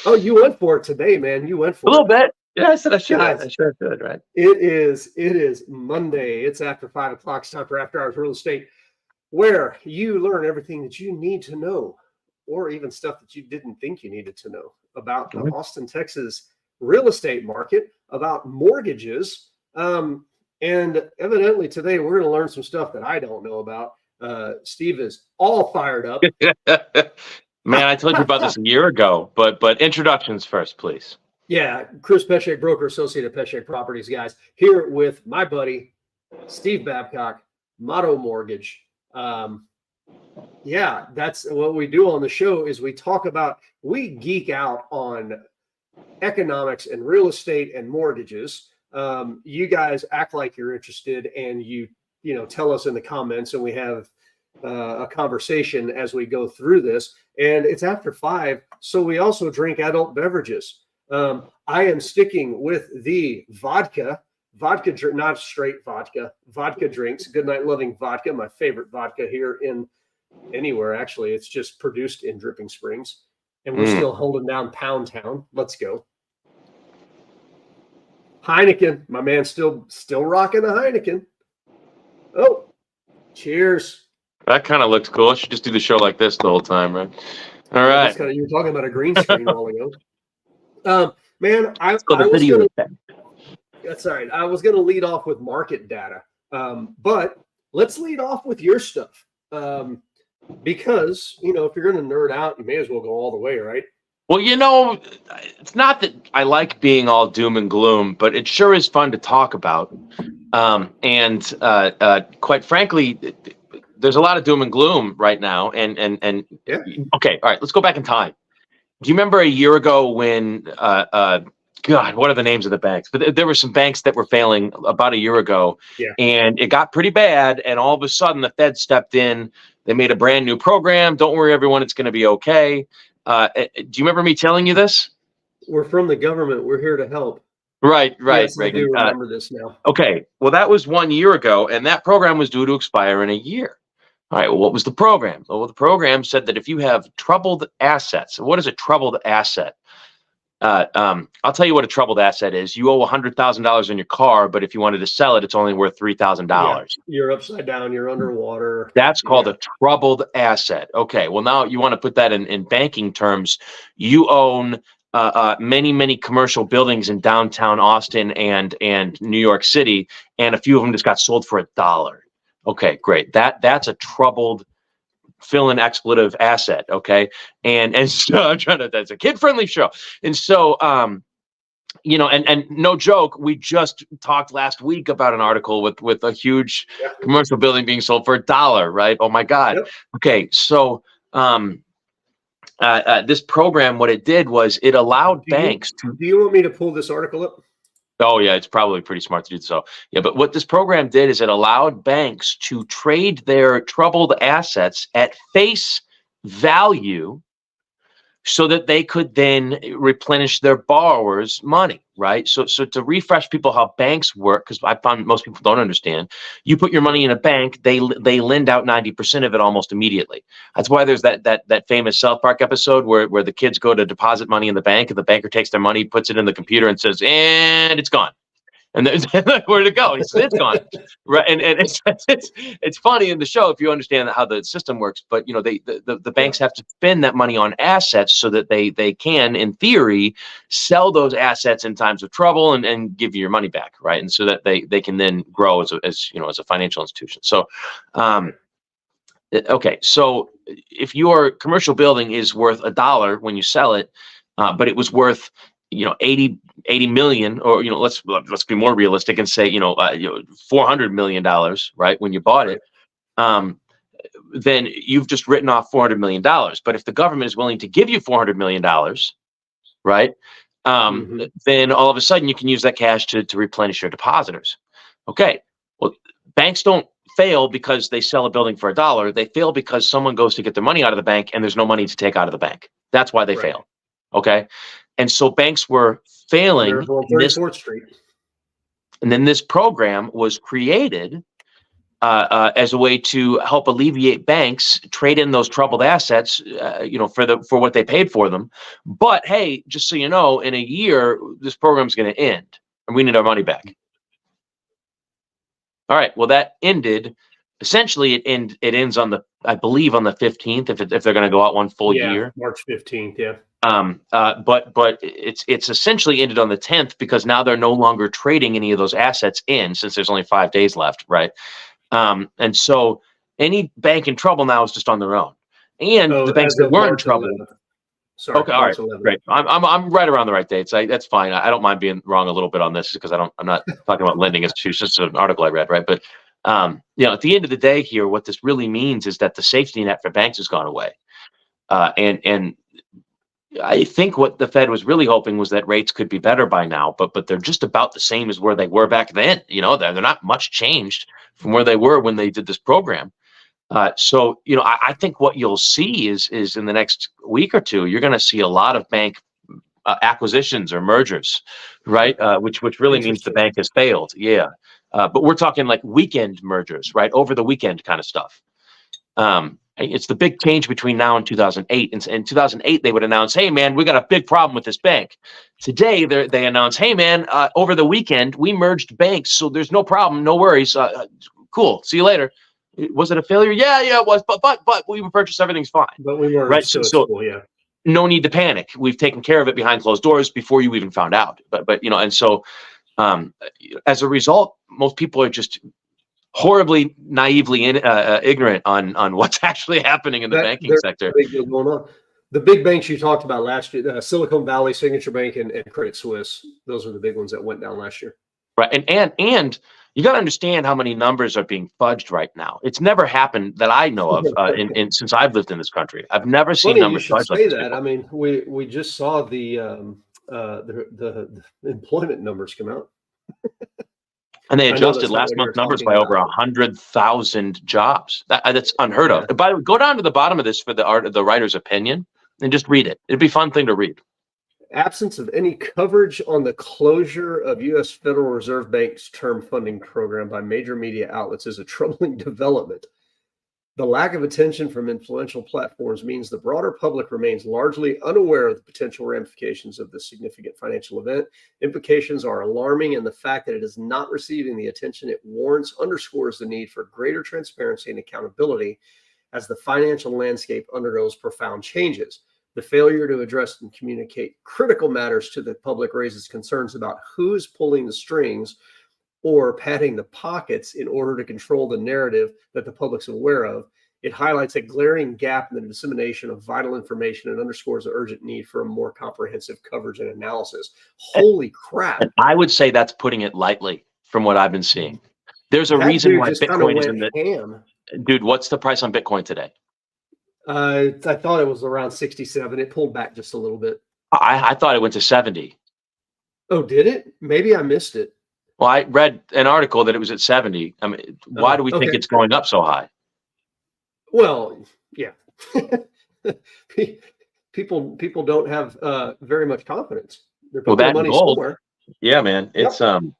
Oh, you went for it today, man. You went A for little it. bit. Yeah, I said I should. Guys, I should, right? it is Monday. It's after 5 o'clock. It's time for After Hours Real Estate, where you learn everything that you need to know, or even stuff that you didn't think you needed to know about the Austin, Texas real estate market, about mortgages. And evidently today we're going to learn some stuff that I don't know about. Steve is all fired up. Man, I told you about this a year ago, but introductions first, please. Yeah, Chris Pesek, broker associate at Pesek Properties, guys, here with my buddy Steve Babcock, Motto Mortgage. Yeah, that's what we do on the show is we geek out on economics and real estate and mortgages. You guys act like you're interested, and you tell us in the comments, and we have a conversation as we go through this. And it's after 5, so we also drink adult beverages. I am sticking with the vodka, not straight vodka drinks. Goodnight Loving vodka, my favorite vodka here in anywhere. Actually, it's just produced in Dripping Springs, and we're still holding down Pound Town. Let's go. Heineken, my man, still rocking a Heineken. Oh, cheers. That kind of looks cool. I should just do the show like this the whole time, right? All right. You were talking about a green screen a while ago. Man, I was going to lead off with market data, but let's lead off with your stuff, because if you're going to nerd out, you may as well go all the way, right? Well, it's not that I like being all doom and gloom, but it sure is fun to talk about. And quite frankly, there's a lot of doom and gloom right now. And yeah. Okay, all right, let's go back in time. Do you remember a year ago when, God, what are the names of the banks? But there were some banks that were failing about a year ago, and it got pretty bad. And all of a sudden, the Fed stepped in. They made a brand new program. Don't worry, everyone, it's going to be okay. Do you remember me telling you this? We're from the government. We're here to help. Right. Yes, I do remember this now. Okay, well, that was 1 year ago, and that program was due to expire in a year. All right, well, what was the program? Well, the program said that if you have troubled assets, what is a troubled asset? I'll tell you what a troubled asset is. You owe $100,000 on your car, but if you wanted to sell it, it's only worth $3,000. Yeah, you're upside down. You're underwater. That's called a troubled asset. Okay, well, now you want to put that in banking terms. You own many commercial buildings in downtown Austin and New York City, and a few of them just got sold for $1. Okay, great. That's a troubled, fill-in expletive asset. Okay, and so I'm trying to. That's a kid-friendly show, and so and no joke, we just talked last week about an article with a huge commercial building being sold for $1. Right? Oh my God. Yep. Okay, so this program, what it did was it allowed banks to. Do you want me to pull this article up? Oh, yeah, it's probably pretty smart to do so. Yeah, but what this program did is it allowed banks to trade their troubled assets at face value so that they could then replenish their borrowers' money, right? So to refresh people how banks work, because I found most people don't understand, you put your money in a bank, they lend out 90% of it almost immediately. That's why there's that famous South Park episode where the kids go to deposit money in the bank, and the banker takes their money, puts it in the computer, and says, and it's gone. And where'd it go? It's gone, right? And it's funny in the show if you understand how the system works. But the banks have to spend that money on assets so that they can, in theory, sell those assets in times of trouble and give you your money back, right? And so that they can then grow as a financial institution. So, okay, so if your commercial building is worth $1 when you sell it, but it was worth 80 million, or let's be more realistic and say $400 million, right, when you bought it, then you've just written off $400 million. But if the government is willing to give you $400 million, right, then all of a sudden you can use that cash to replenish your depositors. Okay, well, banks don't fail because they sell a building for $1. They fail because someone goes to get their money out of the bank and there's no money to take out of the bank. That's why they fail. Okay. And so banks were failing. 34th Street. And then this program was created as a way to help alleviate banks trade in those troubled assets, for what they paid for them. But hey, just so you know, in a year, this program's going to end, and we need our money back. All right. Well, that ended. Essentially, it ends on I believe on the 15th, if they're going to go out one full year. March 15th. Yeah. But it's essentially ended on the 10th because now they're no longer trading any of those assets in, since there's only 5 days left, right? And so any bank in trouble now is just on their own, and the banks that weren't in trouble. 11th. Sorry, okay, all right, 11th. Great. I'm right around the right dates. That's fine. I don't mind being wrong a little bit on this because I'm not talking about lending institutions. It's just an article I read, right? But at the end of the day here, what this really means is that the safety net for banks has gone away, and I think what the Fed was really hoping was that rates could be better by now, but they're just about the same as where they were back then. They're not much changed from where they were when they did this program. So I think what you'll see is in the next week or two, you're going to see a lot of bank acquisitions or mergers, right? Which really means the bank has failed. Yeah. But we're talking like weekend mergers, right? Over the weekend kind of stuff. It's the big change between now and 2008. In 2008, they would announce, "Hey, man, we got a big problem with this bank." Today, they announce, "Hey, man, over the weekend, we merged banks, so there's no problem, no worries. Cool, see you later." Was it a failure? Yeah, it was. But we purchased, everything's fine. But we merged, right? So cool, yeah. No need to panic. We've taken care of it behind closed doors before you even found out. But and so as a result, most people are just horribly naively ignorant on what's actually happening in the banking sector. Going on. The big banks you talked about last year, Silicon Valley, Signature Bank, and Credit Suisse, those are the big ones that went down last year. Right. And you got to understand how many numbers are being fudged right now. It's never happened that I know of since I've lived in this country. I've never seen numbers fudged like that. I mean, we just saw the employment numbers come out. And they adjusted last month's numbers by over 100,000 jobs. That's unheard of. By the way, go down to the bottom of this for the writer's opinion and just read it. It'd be a fun thing to read. Absence of any coverage on the closure of U.S. Federal Reserve Bank's term funding program by major media outlets is a troubling development. The lack of attention from influential platforms means the broader public remains largely unaware of the potential ramifications of this significant financial event. Implications are alarming, and the fact that it is not receiving the attention it warrants underscores the need for greater transparency and accountability as the financial landscape undergoes profound changes. The failure to address and communicate critical matters to the public raises concerns about who's pulling the strings or padding the pockets in order to control the narrative that the public's aware of. It highlights a glaring gap in the dissemination of vital information and underscores the urgent need for a more comprehensive coverage and analysis. Holy crap. And I would say that's putting it lightly from what I've been seeing. There's a reason why Bitcoin is in the ham. Dude, what's the price on Bitcoin today? I thought it was around 67. It pulled back just a little bit. I thought it went to 70. Oh, did it? Maybe I missed it. Well, I read an article that it was at 70. I mean, why do we think it's going up so high? Well, yeah. people don't have very much confidence. They're putting their money somewhere. Yeah, man. It's and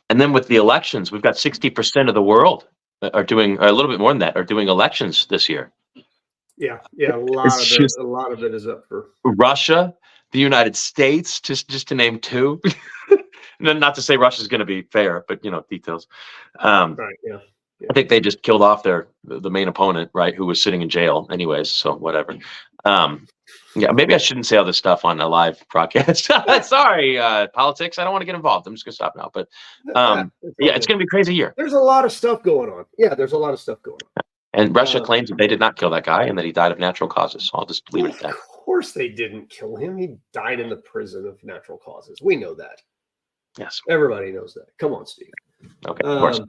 then with the elections, we've got 60% of the world are doing, or a little bit more than that, are doing elections this year. Yeah. A lot of it is up for Russia, the United States, just to name two. Not to say Russia's going to be fair, but details. Right. Yeah. I think they just killed off the main opponent, right, who was sitting in jail anyways, so whatever. Yeah, maybe I shouldn't say all this stuff on a live broadcast. Sorry, politics. I don't want to get involved. I'm just going to stop now. But it's going to be a crazy year. There's a lot of stuff going on. Yeah, there's a lot of stuff going on. And Russia claims that they did not kill that guy and that he died of natural causes. So I'll just leave it at that. Of course they didn't kill him. He died in the prison of natural causes. We know that. Yes. Everybody knows that. Come on, Steve. Okay, of course.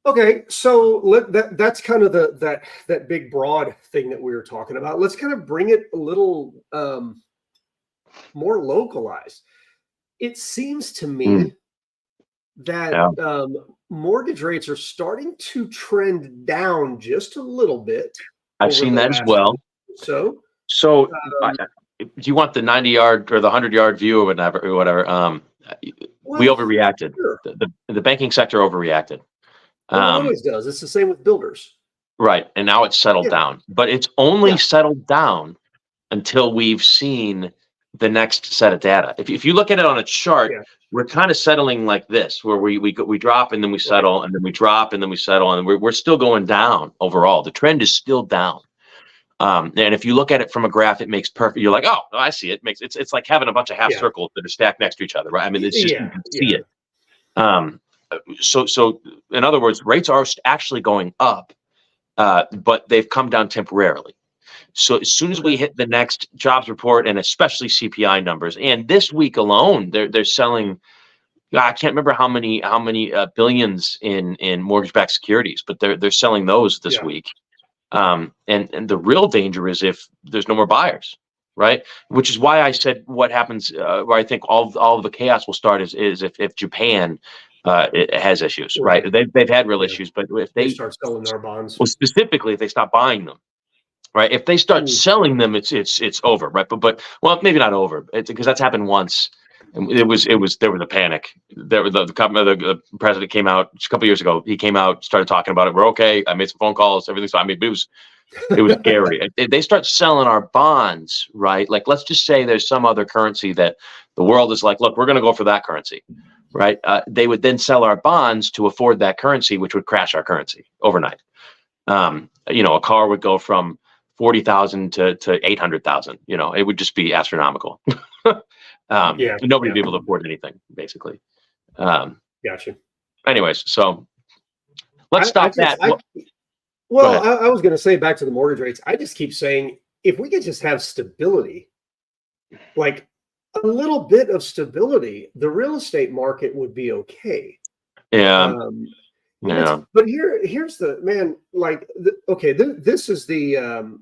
Okay, so that's kind of that big broad thing that we were talking about. Let's kind of bring it a little more localized. It seems to me that mortgage rates are starting to trend down just a little bit. I've seen that as well. So do you want the 90-yard or the 100-yard view or whatever? We overreacted. Sure. The banking sector overreacted. Well, it always does. It's the same with builders. Right. And now it's settled Yeah. down, but it's only Yeah. settled down until we've seen the next set of data. If you look at it on a chart, Yeah. we're kind of settling like this, where we drop and then we settle, and then we drop and then we settle, and we're still going down overall. The trend is still down. And if you look at it from a graph, it makes perfect. You're like, oh, I see it. It's like having a bunch of half circles that are stacked next to each other, right? I mean, it's just you can see it. So in other words, rates are actually going up, but they've come down temporarily. So as soon as we hit the next jobs report, and especially CPI numbers, and this week alone, they're selling. I can't remember how many billions in mortgage-backed securities, but they're selling those this week. And the real danger is if there's no more buyers, right? Which is why I said what happens. Where I think all of the chaos will start is if Japan it has issues, right? They've had real issues, but if they start selling their bonds, well, specifically if they stop buying them. Right. If they start selling them, it's over. Right. But well, maybe not over, because that's happened once. And there was a panic. The president came out a couple of years ago. He came out, started talking about it. We're okay. I made some phone calls. Everything's fine. I mean, it was scary. If they start selling our bonds, right? Like, let's just say there's some other currency that the world is like, look, we're going to go for that currency, right? They would then sell our bonds to afford that currency, which would crash our currency overnight. A car would go from 40,000 to 800,000. It would just be astronomical. Nobody would be able to afford anything, basically. Gotcha. Anyways, so let's stop that. I was going to say, back to the mortgage rates, I just keep saying, if we could just have stability, like a little bit of stability, the real estate market would be okay. Yeah. But here's the man, like, this is the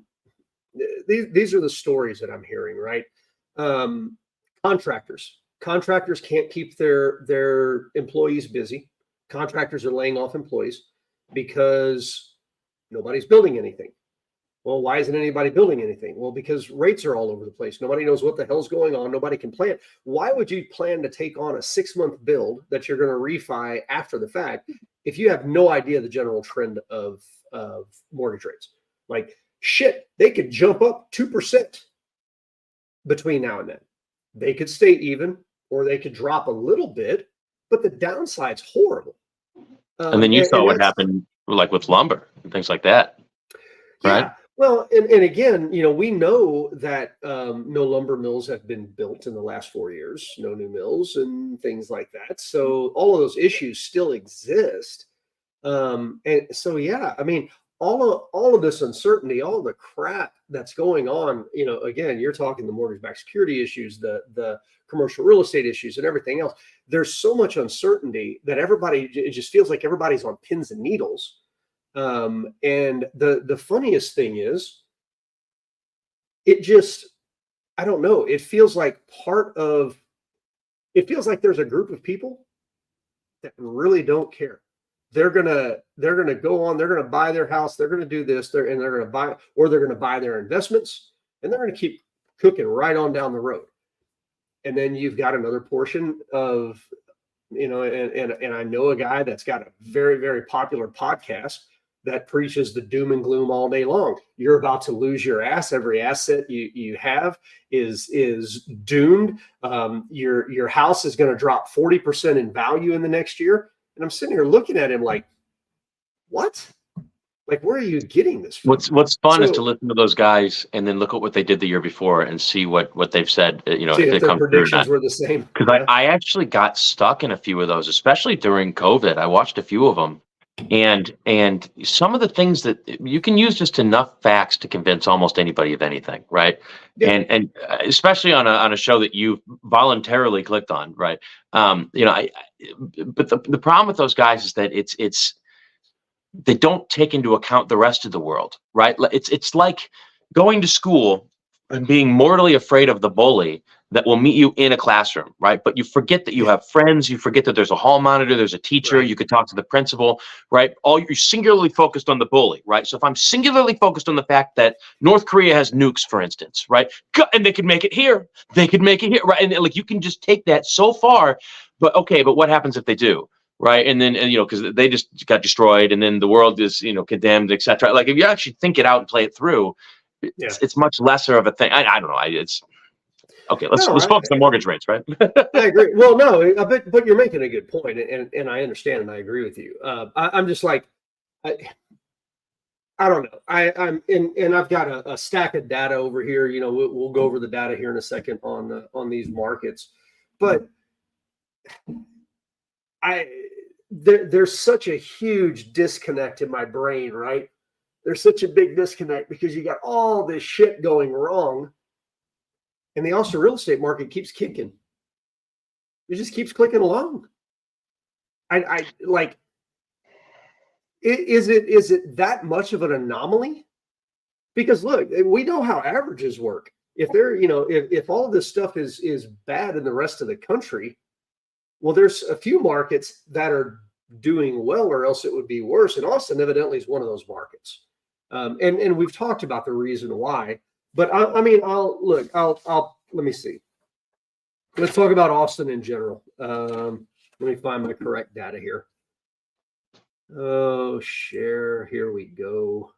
these are the stories that I'm hearing, right? Contractors can't keep their employees busy. Contractors are laying off employees because nobody's building anything. Well, why isn't anybody building anything? Well, because rates are all over the place. Nobody knows what the hell's going on. Nobody can plan. Why would you plan to take on a 6-month build that you're going to refi after the fact if you have no idea the general trend of mortgage rates? Like, shit, they could jump up 2% between now and then. They could stay even, or they could drop a little bit, but the downside's horrible. And then you saw what happened, like with lumber and things like that, right? Yeah. Well, and again, we know that no lumber mills have been built in the last 4 years, no new mills and things like that. So all of those issues still exist. And so, I mean, all of this uncertainty, all the crap that's going on, again, you're talking the mortgage-backed security issues, the commercial real estate issues, and everything else. There's so much uncertainty that it just feels like everybody's on pins and needles. And the funniest thing is, I don't know. It feels like there's a group of people that really don't care. They're gonna go on. They're gonna buy their house. They're gonna do this. They're gonna buy their investments, and they're gonna keep cooking right on down the road. And then you've got another portion of, and I know a guy that's got a very, very popular podcast that preaches the doom and gloom all day long. You're about to lose your ass. Every asset you have is doomed. Your house is going to drop 40% in value in the next year. And I'm sitting here looking at him like, what? Like, where are you getting this from? What's fun is to listen to those guys and then look at what they did the year before and see what they've said. If their predictions were the same. Because I actually got stuck in a few of those, especially during COVID. I watched a few of them. And some of the things that you can use just enough facts to convince almost anybody of anything, right? Yeah. And especially on a show that you voluntarily clicked on, right? But the problem with those guys is that they don't take into account the rest of the world, right? It's like going to school and being mortally afraid of the bully that will meet you in a classroom, right? But you forget that you have friends. You forget that there's a hall monitor, there's a teacher. Right. You could talk to the principal, right? You're singularly focused on the bully, right? So if I'm singularly focused on the fact that North Korea has nukes, for instance, right? And they could make it here. They could make it here, right? And like, you can just take that so far. But okay, but what happens if they do? right? And then, because they just got destroyed, and then the world is, condemned, etc. Like if you actually think it out and play it through, it's much lesser of a thing. I don't know. It's okay. Let's focus on mortgage rates, right? I agree. Well, no, but you're making a good point, and I understand, and I agree with you. I'm just like, I don't know. And I've got a stack of data over here. We'll go over the data here in a second on these markets, but there's such a huge disconnect in my brain, right? There's such a big disconnect because you got all this shit going wrong, and the Austin real estate market keeps kicking. It just keeps clicking along. I like. Is it that much of an anomaly? Because look, we know how averages work. If they're, if all this stuff is bad in the rest of the country, well, there's a few markets that are doing well, or else it would be worse. And Austin evidently is one of those markets. And we've talked about the reason why. But I mean, I'll let me see. Let's talk about Austin in general. Let me find my correct data here. Oh, share. Here we go.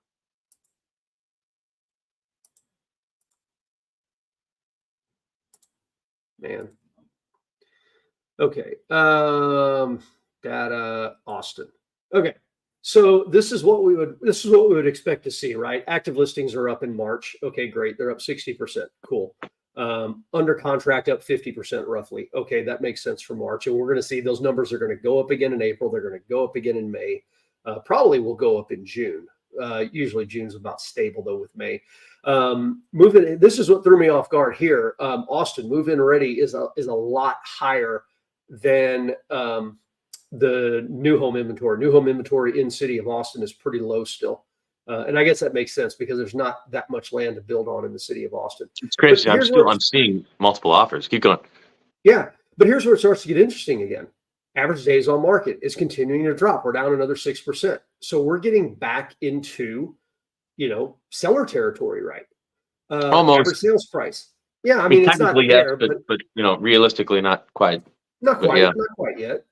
Man. Okay. Data Austin. Okay. So this is what we would expect to see, right? Active listings are up in March. Okay, great. They're up 60%. Cool. Under contract up 50% roughly. Okay, that makes sense for March. And we're going to see those numbers are going to go up again in April. They're going to go up again in May. Probably will go up in June. Usually June's about stable though with May. Move-in. This is what threw me off guard here. Austin move-in ready is a lot higher than the new home inventory. New home inventory in city of Austin is pretty low still. And I guess that makes sense because there's not that much land to build on in the city of Austin. It's crazy. I'm seeing multiple offers. Keep going. Yeah, but here's where it starts to get interesting again. Average days on market is continuing to drop. We're down another 6%. So we're getting back into, seller territory, right? Almost. Average sales price. Yeah, I mean, it's not there, yes, but realistically, not quite. Not quite yet.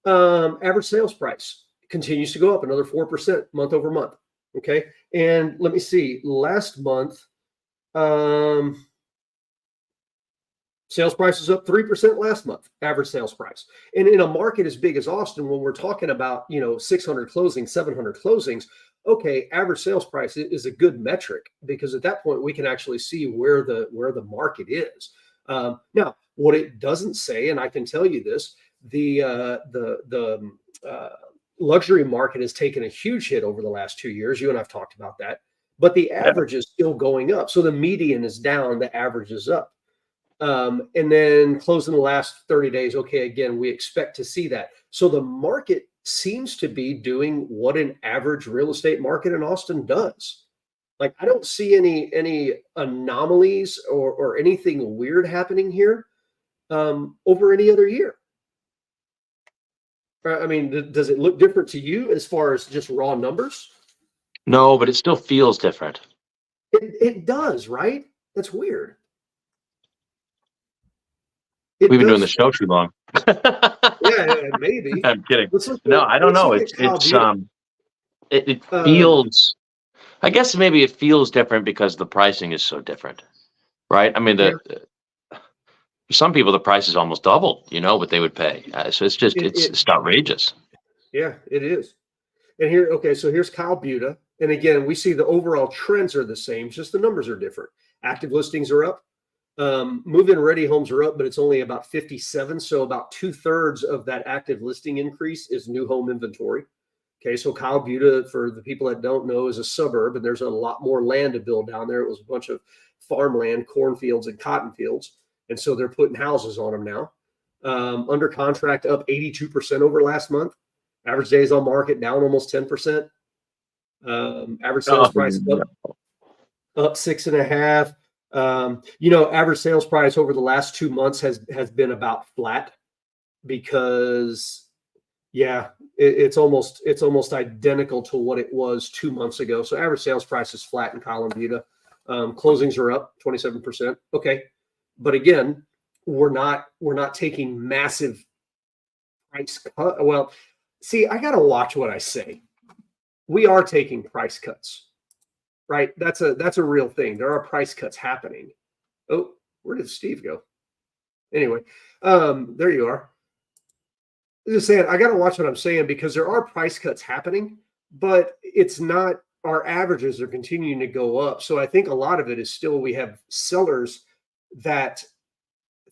Average sales price continues to go up another 4% month over month. Okay. And let me see, last month, sales price is up 3% last month, average sales price. And in a market as big as Austin, when we're talking about, 600 closings, 700 closings, okay, average sales price is a good metric because at that point we can actually see where the market is. Now, what it doesn't say, and I can tell you this, the luxury market has taken a huge hit over the last 2 years. You and I've talked about that, but the average is still going up. So the median is down, the average is up. And then closing the last 30 days. Okay, again, we expect to see that. So the market seems to be doing what an average real estate market in Austin does. Like, I don't see any anomalies or anything weird happening here over any other year. I mean, does it look different to you as far as just raw numbers? No, but it still feels different. It does, right? That's weird. We've been doing the show too long. Yeah, maybe. I'm kidding. No, I don't know. It feels. I guess maybe it feels different because the pricing is so different, right? I mean, for some people the price is almost double. What they would pay. So it's just it's outrageous. Yeah, it is. And here, okay, so here's Kyle Buda, and again, we see the overall trends are the same, just the numbers are different. Active listings are up. Move-in ready homes are up, but it's only about 57. So about 2/3 of that active listing increase is new home inventory. Okay, so Kyle Buda, for the people that don't know, is a suburb, and there's a lot more land to build down there. It was a bunch of farmland, cornfields, and cotton fields, and so they're putting houses on them now. Under contract up 82% over last month. Average days on market down almost 10%. Average sales price up 6.5%. Average sales price over the last 2 months has been about flat because, it's almost identical to what it was 2 months ago. So average sales price is flat in Kyle Buda. Closings are up 27%. Okay, but again, we're not taking massive price cut. Well, see, I got to watch what I say. We are taking price cuts, right? That's a real thing. There are price cuts happening. Oh, where did Steve go? Anyway, there you are. Just saying, I got to watch what I'm saying because there are price cuts happening, but it's not, our averages are continuing to go up. So I think a lot of it is still, we have sellers that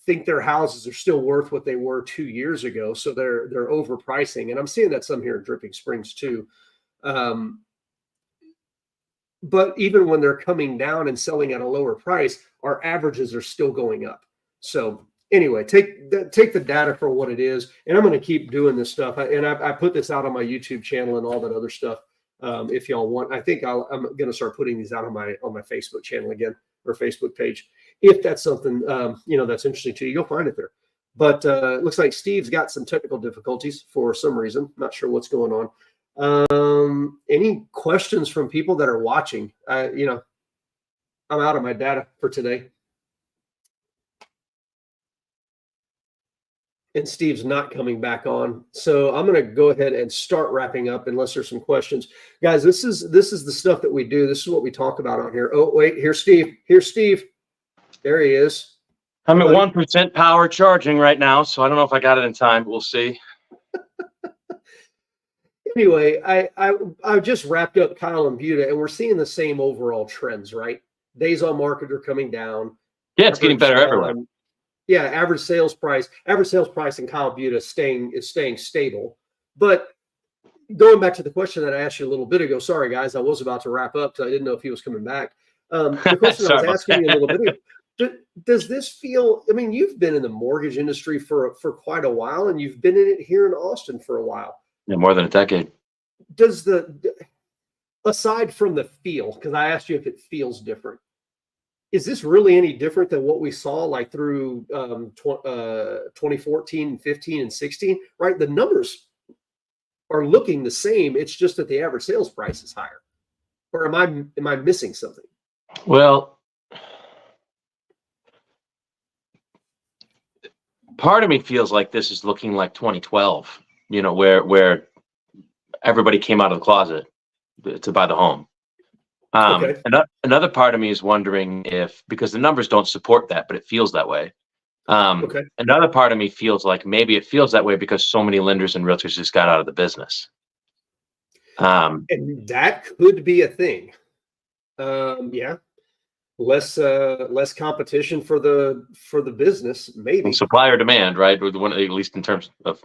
think their houses are still worth what they were 2 years ago. So they're overpricing. And I'm seeing that some here in Dripping Springs too. But even when they're coming down and selling at a lower price, our averages are still going up. So anyway, take the data for what it is, and I'm going to keep doing this stuff. I put this out on my YouTube channel and all that other stuff. If y'all want, I think I'm going to start putting these out on my Facebook channel again, or Facebook page. If that's something that's interesting to you, you'll find it there. But it looks like Steve's got some technical difficulties for some reason. Not sure what's going on. Any questions from people that are watching? I'm out of my data for today. And Steve's not coming back on. So I'm going to go ahead and start wrapping up unless there's some questions. Guys, this is the stuff that we do. This is what we talk about on here. Oh, wait, here's Steve. There he is. I'm at 1% power charging right now, so I don't know if I got it in time. We'll see. Anyway, I just wrapped up Kyle and Buda, and we're seeing the same overall trends, right? Days on market are coming down. Yeah, it's getting better everywhere. Yeah, average sales price in Kyle Buda is staying stable. But going back to the question that I asked you a little bit ago, sorry guys, I was about to wrap up because I didn't know if he was coming back. The question I was asking you a little bit ago, does this feel? I mean, you've been in the mortgage industry for quite a while, and you've been in it here in Austin for a while. Yeah, more than a decade. Does aside from the feel, because I asked you if it feels different, is this really any different than what we saw like through 2014, 15, and 16? Right, the numbers are looking the same. It's just that the average sales price is higher. Or am I missing something? Well, part of me feels like this is looking like 2012. Where everybody came out of the closet to buy the home. Okay. Another part of me is wondering if, because the numbers don't support that, but it feels that way. Okay. Another part of me feels like maybe it feels that way because so many lenders and realtors just got out of the business. And that could be a thing. Yeah. Less competition for the business, maybe. Supply or demand, right? At least in terms of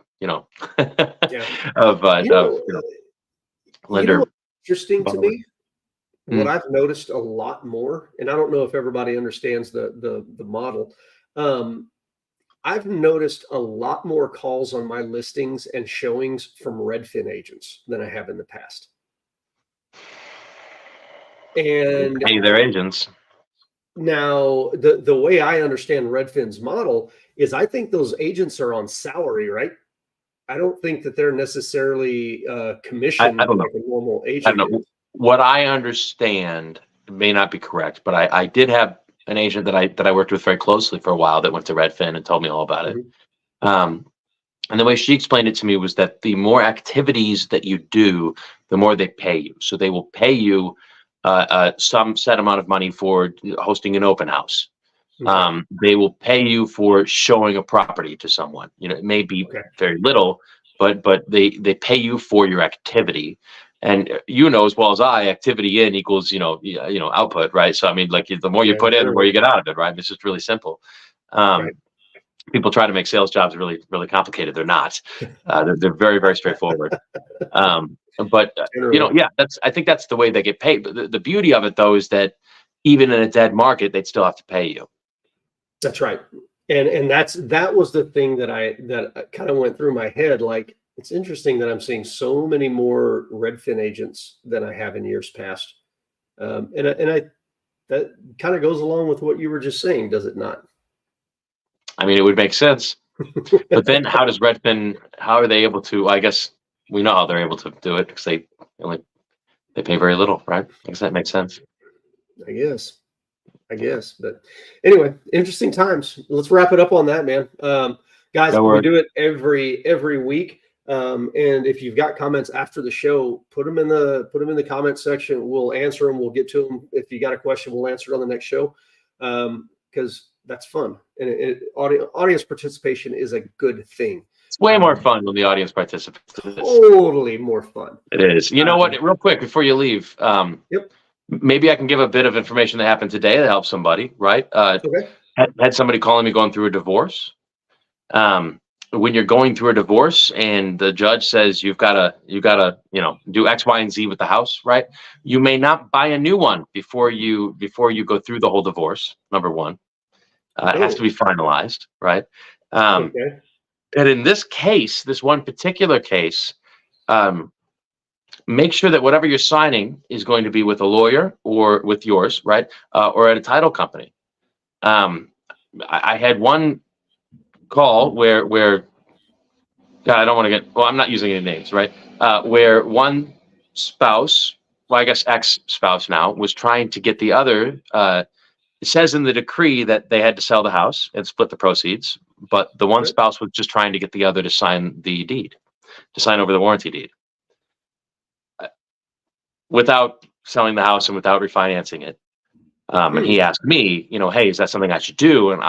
lender. Interesting to me. What I've noticed a lot more, and I don't know if everybody understands the model. I've noticed a lot more calls on my listings and showings from Redfin agents than I have in the past. And hey, they're agents. Now, the way I understand Redfin's model is I think those agents are on salary, right? I don't think that they're necessarily commissioned I don't know. like a normal agent. I don't know. What I understand may not be correct, but I did have an agent that I worked with very closely for a while that went to Redfin and told me all about it. And the way she explained it to me was that the more activities that you do, the more they pay you. So they will pay you some set amount of money for hosting an open house. They will pay you for showing a property to someone. It may be very little, but they pay you for your activity. And as well as I, activity in equals output, right? So I mean, like the more you put in, the more you get out of it, right? It's just really simple. People try to make sales jobs really, really complicated. They're not. They're very, very straightforward. But I think that's the way they get paid. But the beauty of it, though, is that even in a dead market, they'd still have to pay you. That's right. And that was the thing that kind of went through my head. Like, it's interesting that I'm seeing so many more Redfin agents than I have in years past. And that kind of goes along with what you were just saying, does it not? I mean, it would make sense. But then how are they able to, I guess we know how they're able to do it because they pay very little, right? I guess that makes sense. I guess. But anyway, interesting times. Let's wrap it up on that, man. Guys, No we worries. do it every week. And if you've got comments after the show, put them in the comment section. We'll answer them. We'll get to them. If you got a question, we'll answer it on the next show. Because that's fun, and audience participation is a good thing. It's way more fun when the audience participates. Totally more fun. It is. You know what? Real quick before you leave, Yep. maybe I can give a bit of information that happened today that helps somebody. Right? Okay. Had somebody calling me going through a divorce. When you're going through a divorce and the judge says you gotta do X, Y, and Z with the house, right? You may not buy a new one before you go through the whole divorce. Number one, it has to be finalized, right? Okay. And in this case, this one particular case, make sure that whatever you're signing is going to be with a lawyer or with yours, right? Or at a title company. I had one call where God, I don't want to get, well, I'm not using any names, right? Where one spouse, well, I guess ex-spouse now, was trying to get the other, it says in the decree that they had to sell the house and split the proceeds, but the one spouse was just trying to get the other to sign the deed, to sign over the warranty deed. Without selling the house and without refinancing it. And he asked me, hey, is that something I should do? And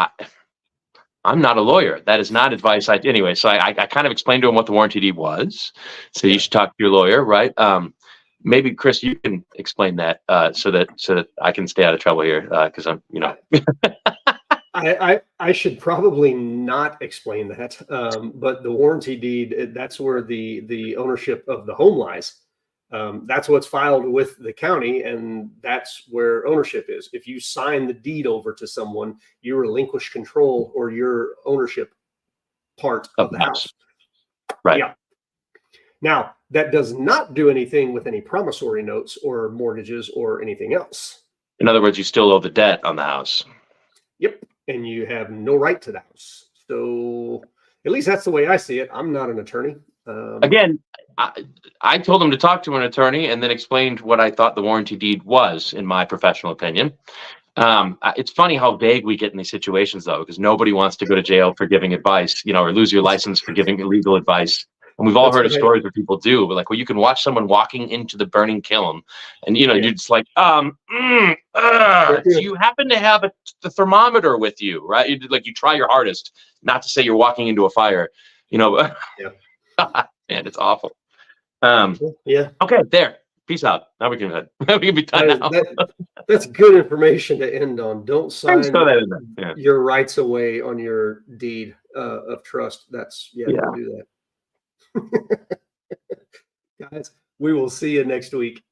I'm not a lawyer. That is not advice. Anyway, so I kind of explained to him what the warranty deed was. So you should talk to your lawyer, right? Maybe Chris, you can explain that so that I can stay out of trouble here because I'm, I should probably not explain that, but the warranty deed, that's where the ownership of the home lies. That's what's filed with the county, and that's where ownership is. If you sign the deed over to someone, you relinquish control or your ownership part of the house. Right. Yeah. Now, that does not do anything with any promissory notes or mortgages or anything else. In other words, you still owe the debt on the house. Yep. And you have no right to the house. So at least that's the way I see it. I'm not an attorney. Again, I told him to talk to an attorney and then explained what I thought the warranty deed was, in my professional opinion. It's funny how vague we get in these situations, though, because nobody wants to go to jail for giving advice, or lose your license for giving illegal advice. And we've all heard of stories where people do, but like, well, you can watch someone walking into the burning kiln and, you're just like, so you happen to have the thermometer with you, right? You try your hardest not to say you're walking into a fire, Yeah. Man, it's awful. Yeah. Okay, there. Peace out. Now we can head. We can be done now. That's good information to end on. Don't sign your rights away on your deed of trust. Don't do that. Guys, we will see you next week.